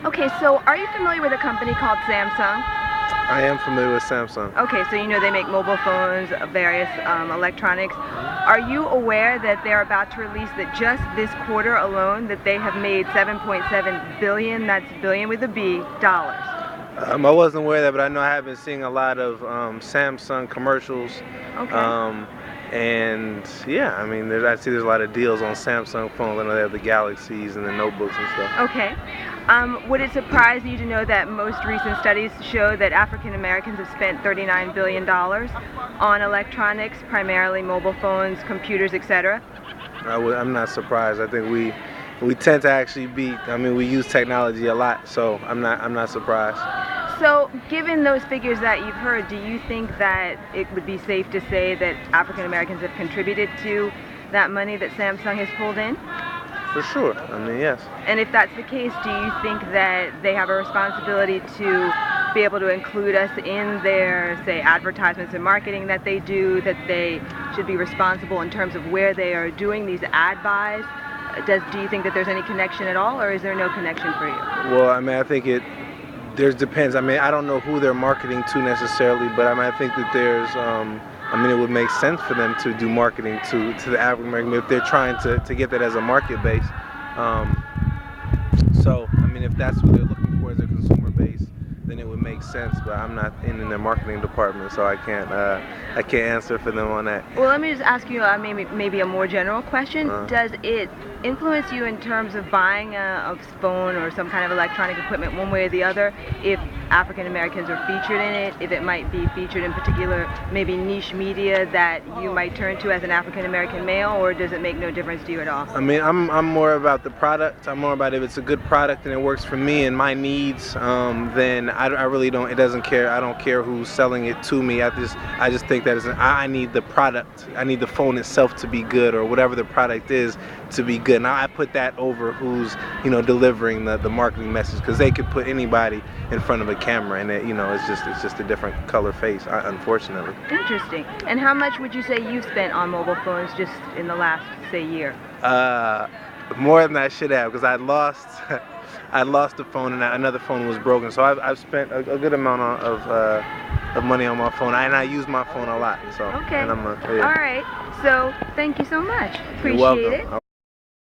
Okay, so are you familiar with a company called Samsung? I am familiar with Samsung. Okay, so you know they make mobile phones, various electronics. Mhm. Are you aware that they're about to release that just this quarter alone that they have made 7.7 billion, that's billion with a B, dollars? I wasn't aware of that, but I know I have been seeing a lot of Samsung commercials. Okay. Um, and yeah, I mean, I see there's a lot of deals on Samsung phones. I know they have the Galaxies and the notebooks and stuff. Okay. Would it surprise you to know that most recent studies show that African Americans have spent $39 billion on electronics, primarily mobile phones, computers, etc.? I'm not surprised. I think we tend to actually I mean, we use technology a lot, so I'm not surprised. So, given those figures that you've heard, do you think that it would be safe to say that African Americans have contributed to that money that Samsung has pulled in? For sure. I mean, yes. And if that's the case, do you think that they have a responsibility to be able to include us in their, say, advertisements and marketing that they do, that they should be responsible in terms of where they are doing these ad buys? Do you think that there's any connection at all, or is there no connection for you? Well, I mean, I think there's depends. I mean, I don't know who they're marketing to necessarily, but I mean, I think that I mean, it would make sense for them to do marketing to the African American if they're trying to get that as a market base. Um, so, I mean, if that's what they're looking for as a consumer base, then it would make sense. But I'm not in their marketing department, so I can't answer for them on that. Well, let me just ask you maybe a more general question. Uh, Does it influence you in terms of buying a phone or some kind of electronic equipment one way or the other if African Americans are featured in it, if it might be featured in particular maybe niche media that you might turn to as an African American male, or does it make no difference to you at all? I mean, I'm more about the product. I'm more about if it's a good product and it works for me and my needs, then I really don't. It doesn't care. I don't care who's selling it to me. I just think that I need the product. I need the phone itself to be good, or whatever the product is to be good. Now I put that over who's delivering the marketing message, because they could put anybody in front of a camera and it's just a different color face, unfortunately. Interesting. And how much would you say you've spent on mobile phones just in the last, say, year? Uh, More than I should have, because I lost the phone and another phone was broken. So I've spent a good amount of money on my phone, and I use my phone a lot. So Okay. and All right. So thank you so much. You're Appreciate welcome. it.